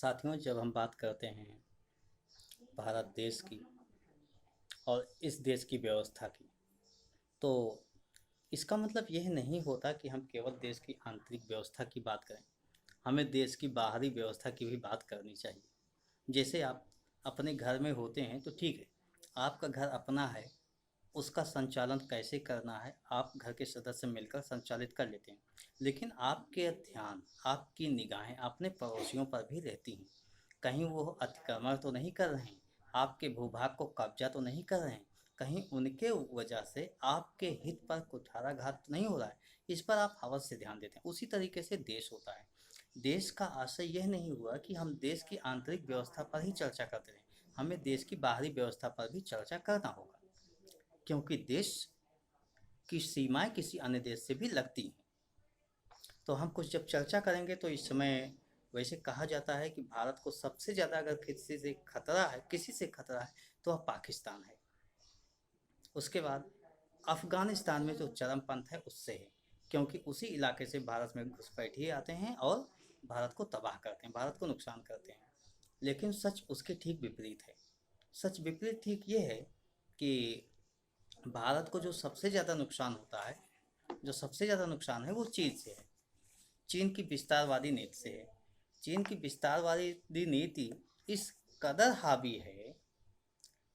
साथियों, जब हम बात करते हैं भारत देश की और इस देश की व्यवस्था की, तो इसका मतलब यह नहीं होता कि हम केवल देश की आंतरिक व्यवस्था की बात करें। हमें देश की बाहरी व्यवस्था की भी बात करनी चाहिए। जैसे आप अपने घर में होते हैं तो ठीक है, आपका घर अपना है, उसका संचालन कैसे करना है आप घर के सदस्य मिलकर संचालित कर लेते हैं। लेकिन आपके ध्यान, आपकी निगाहें अपने पड़ोसियों पर भी रहती हैं। कहीं वो अतिक्रमण तो नहीं कर रहे हैं, आपके भूभाग को कब्जा तो नहीं कर रहे हैं, कहीं उनके वजह से आपके हित पर कुठाराघात तो नहीं हो रहा है। इस पर आप अवश्य ध्यान देते हैं। उसी तरीके से देश होता है। देश का आशय यह नहीं हुआ कि हम देश की आंतरिक व्यवस्था पर ही चर्चा करते रहें, हमें देश की बाहरी व्यवस्था पर भी चर्चा करना होगा, क्योंकि देश की सीमाएं किसी अन्य देश से भी लगती हैं। तो हम कुछ जब चर्चा करेंगे तो इस समय वैसे कहा जाता है कि भारत को सबसे ज़्यादा अगर किसी से खतरा है तो वह पाकिस्तान है। उसके बाद अफ़गानिस्तान में जो चरमपंथ है उससे है, क्योंकि उसी इलाके से भारत में घुसपैठिए आते हैं और भारत को तबाह करते हैं, भारत को नुकसान करते हैं। लेकिन सच उसके ठीक विपरीत है। सच विपरीत ठीक ये है कि भारत को जो सबसे ज़्यादा नुकसान होता है, जो सबसे ज़्यादा नुकसान है वो चीन से है। चीन की विस्तारवादी नीति से है। चीन की विस्तारवादी नीति इस कदर हावी है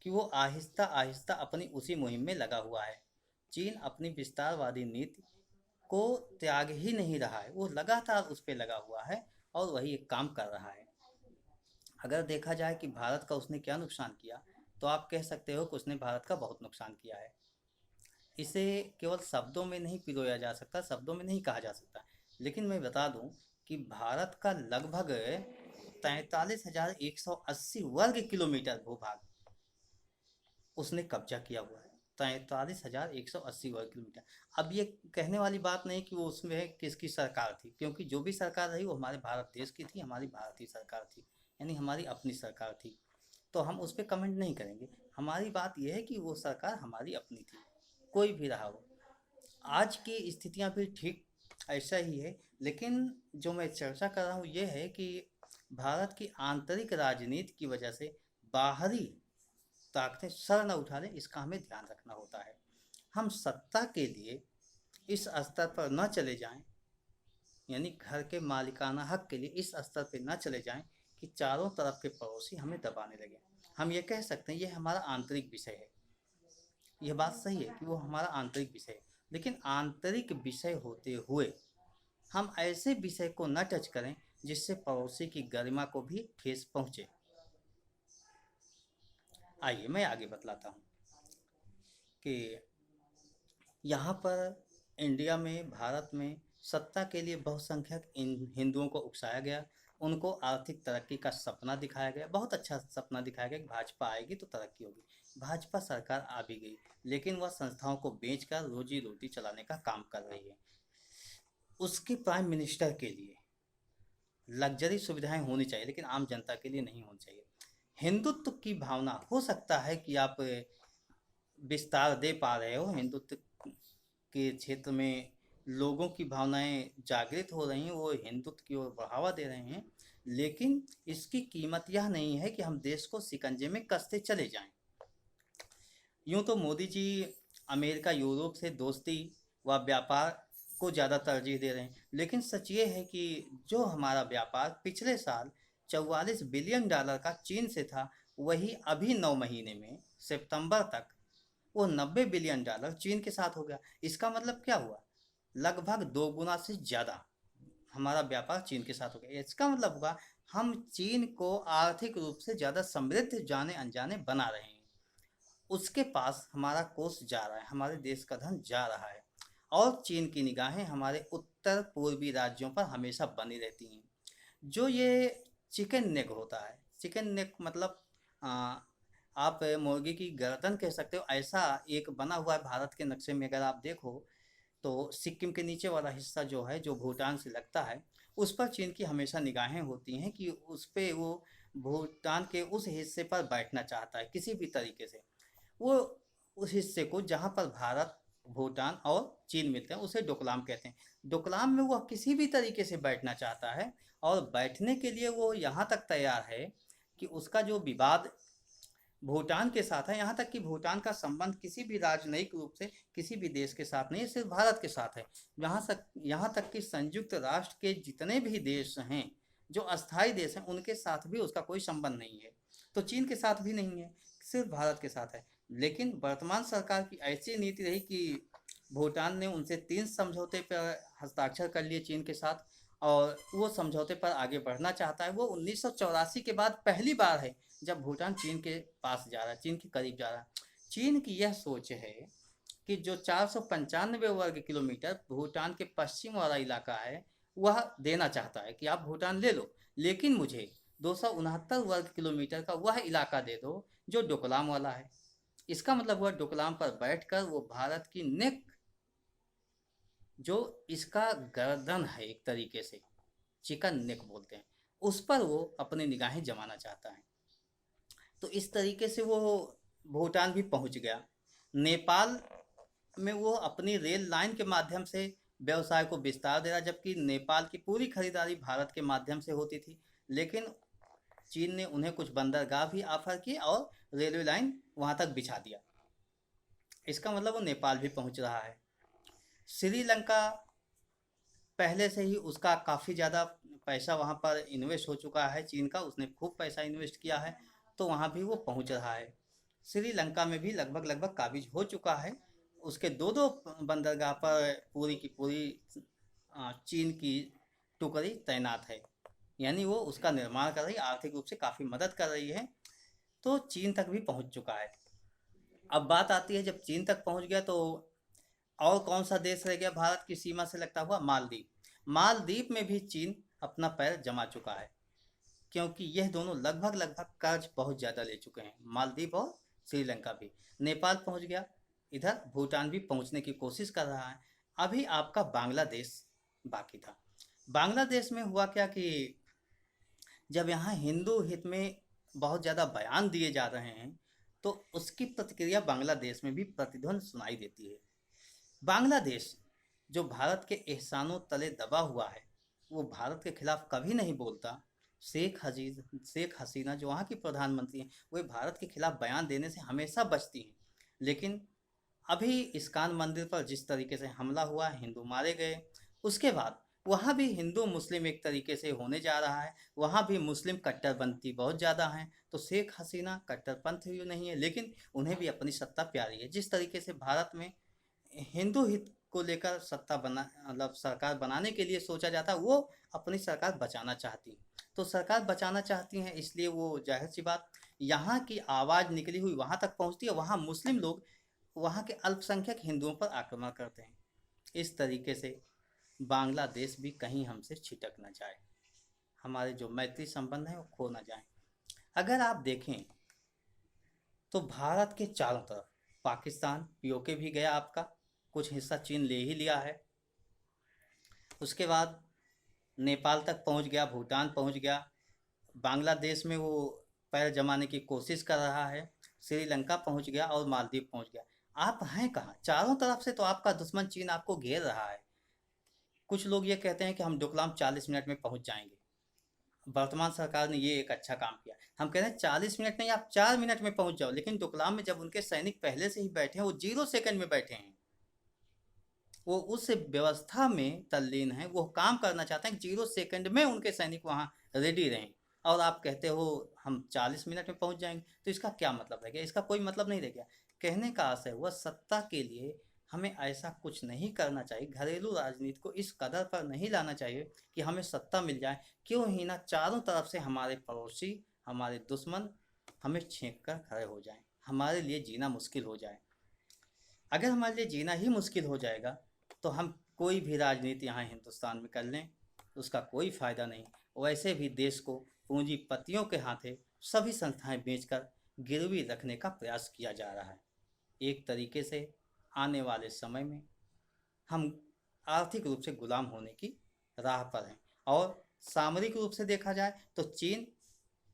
कि वो आहिस्ता आहिस्ता अपनी उसी मुहिम में लगा हुआ है। चीन अपनी विस्तारवादी नीति को त्याग ही नहीं रहा है, वो लगातार उस पर लगा हुआ है और वही एक काम कर रहा है। अगर देखा जाए कि भारत का उसने क्या नुकसान किया, तो आप कह सकते हो कि उसने भारत का बहुत नुकसान किया है। इसे केवल शब्दों में नहीं पिरोया जा सकता, शब्दों में नहीं कहा जा सकता। लेकिन मैं बता दूं कि भारत का लगभग 43,180 वर्ग किलोमीटर भूभाग उसने कब्जा किया हुआ है। 43,180 वर्ग किलोमीटर। अब ये कहने वाली बात नहीं कि वो उसमें किसकी सरकार थी, क्योंकि जो भी सरकार रही वो हमारे भारत देश की थी, हमारी भारतीय सरकार थी, यानी हमारी अपनी सरकार थी। तो हम उस पर कमेंट नहीं करेंगे। हमारी बात यह है कि वो सरकार हमारी अपनी थी, कोई भी रहा हो। आज की स्थितियां भी ठीक ऐसा ही है। लेकिन जो मैं चर्चा कर रहा हूँ ये है कि भारत की आंतरिक राजनीति की वजह से बाहरी ताकतें सर न उठा लें, इसका हमें ध्यान रखना होता है। हम सत्ता के लिए इस स्तर पर न चले जाएं, यानी घर के मालिकाना हक के लिए इस स्तर पर न चले जाएं कि चारों तरफ के पड़ोसी हमें दबाने लगे। हम ये कह सकते हैं ये हमारा आंतरिक विषय है। यह बात सही है कि वो हमारा आंतरिक विषय है, लेकिन आंतरिक विषय होते हुए हम ऐसे विषय को न टच करें जिससे पड़ोसी की गरिमा को भी ठेस पहुंचे। आइए मैं आगे बतलाता हूँ कि यहाँ पर इंडिया में, भारत में सत्ता के लिए बहुसंख्यक इन हिंदुओं को उकसाया गया। उनको आर्थिक तरक्की का सपना दिखाया गया, बहुत अच्छा सपना दिखाया गया कि भाजपा आएगी तो तरक्की होगी। भाजपा सरकार आ भी गई, लेकिन वह संस्थाओं को बेचकर रोजी रोटी चलाने का काम कर रही है। उसके प्राइम मिनिस्टर के लिए लग्जरी सुविधाएं होनी चाहिए, लेकिन आम जनता के लिए नहीं होनी चाहिए। हिंदुत्व की भावना, हो सकता है कि आप विस्तार दे पा रहे हो, हिंदुत्व के क्षेत्र में लोगों की भावनाएं जागृत हो रही हैं, वो हिंदुत्व की ओर बढ़ावा दे रहे हैं। लेकिन इसकी कीमत यह नहीं है कि हम देश को शिकंजे में कसते चले जाएं। यूं तो मोदी जी अमेरिका यूरोप से दोस्ती व व्यापार को ज़्यादा तरजीह दे रहे हैं, लेकिन सच ये है कि जो हमारा व्यापार पिछले साल $44 बिलियन का चीन से था, वही अभी 9 महीने में सितंबर तक वो $90 बिलियन चीन के साथ हो गया। इसका मतलब क्या हुआ? लगभग 2 गुना से ज़्यादा हमारा व्यापार चीन के साथ हो गया। इसका मतलब हुआ हम चीन को आर्थिक रूप से ज़्यादा समृद्ध जाने अनजाने बना रहे हैं। उसके पास हमारा कोष जा रहा है, हमारे देश का धन जा रहा है, और चीन की निगाहें हमारे उत्तर पूर्वी राज्यों पर हमेशा बनी रहती हैं। जो ये चिकन नेक होता है, चिकन नेक मतलब आ, आप मुर्गी की गर्दन कह सकते हो, ऐसा एक बना हुआ है भारत के नक्शे में। अगर आप देखो तो सिक्किम के नीचे वाला हिस्सा जो है, जो भूटान से लगता है, उस पर चीन की हमेशा निगाहें होती हैं कि उस पे वो भूटान के उस हिस्से पर बैठना चाहता है किसी भी तरीके से। वो उस हिस्से को जहाँ पर भारत भूटान और चीन मिलते हैं, उसे डोकलाम कहते हैं। डोकलाम में वह किसी भी तरीके से बैठना चाहता है, और बैठने के लिए वो यहाँ तक तैयार है कि उसका जो विवाद भूटान के साथ है, यहाँ तक कि भूटान का संबंध किसी भी राजनयिक रूप से किसी भी देश के साथ नहीं, सिर्फ भारत के साथ है। यहाँ तक कि संयुक्त राष्ट्र के जितने भी देश हैं, जो अस्थायी देश हैं, उनके साथ भी उसका कोई संबंध नहीं है। तो चीन के साथ भी नहीं है, सिर्फ भारत के साथ है। लेकिन वर्तमान सरकार की ऐसी नीति रही कि भूटान ने उनसे 3 समझौते पर हस्ताक्षर कर लिए चीन के साथ, और वो समझौते पर आगे बढ़ना चाहता है। वो 1984 के बाद पहली बार है जब भूटान चीन के पास जा रहा है, चीन के करीब जा रहा है। चीन की यह सोच है कि जो 495 वर्ग किलोमीटर भूटान के पश्चिम वाला इलाका है, वह देना चाहता है कि आप भूटान ले लो, लेकिन मुझे 269 वर्ग किलोमीटर का वह इलाका दे दो जो डोकलाम वाला है। इसका मतलब वह डोकलाम पर बैठकर वो भारत की नेक, जो इसका गर्दन है एक तरीके से, चिकन नेक बोलते हैं, उस पर वो अपनी निगाहें जमाना चाहता है। तो इस तरीके से वो भूटान भी पहुंच गया। नेपाल में वो अपनी रेल लाइन के माध्यम से व्यवसाय को विस्तार दे रहा, जबकि नेपाल की पूरी खरीदारी भारत के माध्यम से होती थी। लेकिन चीन ने उन्हें कुछ बंदरगाह भी ऑफर किए और रेलवे लाइन वहां तक बिछा दिया। इसका मतलब वो नेपाल भी पहुंच रहा है। श्रीलंका पहले से ही उसका काफ़ी ज़्यादा पैसा वहाँ पर इन्वेस्ट हो चुका है, चीन का, उसने खूब पैसा इन्वेस्ट किया है, तो वहाँ भी वो पहुँच रहा है। श्रीलंका में भी लगभग लगभग काबिज हो चुका है। उसके दो दो बंदरगाह पर पूरी की पूरी चीन की टुकड़ी तैनात है, यानी वो उसका निर्माण कर रही है, आर्थिक रूप से काफ़ी मदद कर रही है। तो चीन तक भी पहुँच चुका है। अब बात आती है, जब चीन तक पहुँच गया तो और कौन सा देश रह गया भारत की सीमा से लगता हुआ? मालदीव। मालदीव में भी चीन अपना पैर जमा चुका है, क्योंकि यह दोनों लगभग लगभग कर्ज बहुत ज़्यादा ले चुके हैं, मालदीव और श्रीलंका भी। नेपाल पहुंच गया, इधर भूटान भी पहुंचने की कोशिश कर रहा है। अभी आपका बांग्लादेश बाकी था। बांग्लादेश में हुआ क्या कि जब यहाँ हिंदू हित में बहुत ज़्यादा बयान दिए जा रहे हैं, तो उसकी प्रतिक्रिया बांग्लादेश में भी प्रतिध्वनि सुनाई देती है। बांग्लादेश जो भारत के एहसानों तले दबा हुआ है, वो भारत के खिलाफ कभी नहीं बोलता। शेख हसीना जो वहाँ की प्रधानमंत्री हैं, वो भारत के खिलाफ बयान देने से हमेशा बचती हैं। लेकिन अभी इस्कॉन मंदिर पर जिस तरीके से हमला हुआ, हिंदू मारे गए, उसके बाद वहाँ भी हिंदू मुस्लिम एक तरीके से होने जा रहा है। वहाँ भी मुस्लिम कट्टरपंथी बहुत ज़्यादा हैं। तो शेख हसीना कट्टरपंथी नहीं है, लेकिन उन्हें भी अपनी सत्ता प्यारी है। जिस तरीके से भारत में हिंदू हित को लेकर सत्ता बना, मतलब सरकार बनाने के लिए सोचा जाता, वो अपनी सरकार बचाना चाहती। तो सरकार बचाना चाहती हैं, इसलिए वो जाहिर सी बात, यहाँ की आवाज़ निकली हुई वहाँ तक पहुँचती है। वहाँ मुस्लिम लोग, वहाँ के अल्पसंख्यक हिंदुओं पर आक्रमण करते हैं। इस तरीके से बांग्लादेश भी कहीं हमसे छिटक न जाए, हमारे जो मैत्री संबंध हैं वो खो न जाए। अगर आप देखें तो भारत के चारों तरफ पाकिस्तान पीओके भी गया, आपका कुछ हिस्सा चीन ले ही लिया है। उसके बाद नेपाल तक पहुंच गया, भूटान पहुंच गया, बांग्लादेश में वो पैर जमाने की कोशिश कर रहा है, श्रीलंका पहुंच गया और मालदीव पहुंच गया। आप हैं कहाँ? चारों तरफ से तो आपका दुश्मन चीन आपको घेर रहा है। कुछ लोग ये कहते हैं कि हम डोकलाम 40 मिनट में पहुंच जाएंगे। वर्तमान सरकार ने ये एक अच्छा काम किया। हम कह रहे हैं 40 मिनट नहीं, आप 4 मिनट में पहुंच जाओ। लेकिन डोकलाम में जब उनके सैनिक पहले से ही बैठे हैं, वो 0 सेकंड में बैठे हैं, वो उस व्यवस्था में तल्लीन है, वो काम करना चाहते हैं 0 सेकंड में उनके सैनिक वहाँ रेडी रहें। और आप कहते हो हम 40 मिनट में पहुँच जाएंगे, तो इसका क्या मतलब रह गया? इसका कोई मतलब नहीं रह गया। कहने का आशय हुआ, सत्ता के लिए हमें ऐसा कुछ नहीं करना चाहिए, घरेलू राजनीति को इस कदर पर नहीं लाना चाहिए कि हमें सत्ता मिल जाए। क्यों ही ना चारों तरफ से हमारे पड़ोसी, हमारे दुश्मन हमें छींक कर खड़े हो जाएं, हमारे लिए जीना मुश्किल हो जाए। अगर हमारे लिए जीना ही मुश्किल हो जाएगा, तो हम कोई भी राजनीति यहाँ हिंदुस्तान में कर लें, उसका कोई फ़ायदा नहीं। वैसे भी देश को पूंजीपतियों के हाथे सभी संस्थाएं बेचकर गिरवी रखने का प्रयास किया जा रहा है। एक तरीके से आने वाले समय में हम आर्थिक रूप से गुलाम होने की राह पर हैं। और सामरिक रूप से देखा जाए तो चीन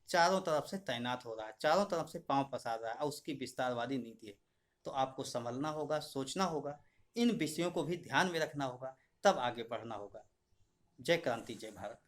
चारों तरफ से तैनात हो रहा है, चारों तरफ से पांव पसार रहा है, और उसकी विस्तारवादी नीति है। तो आपको संभलना होगा, सोचना होगा इन विषयों को भी ध्यान में रखना होगा, तब आगे बढ़ना होगा। जय क्रांति, जय भारत।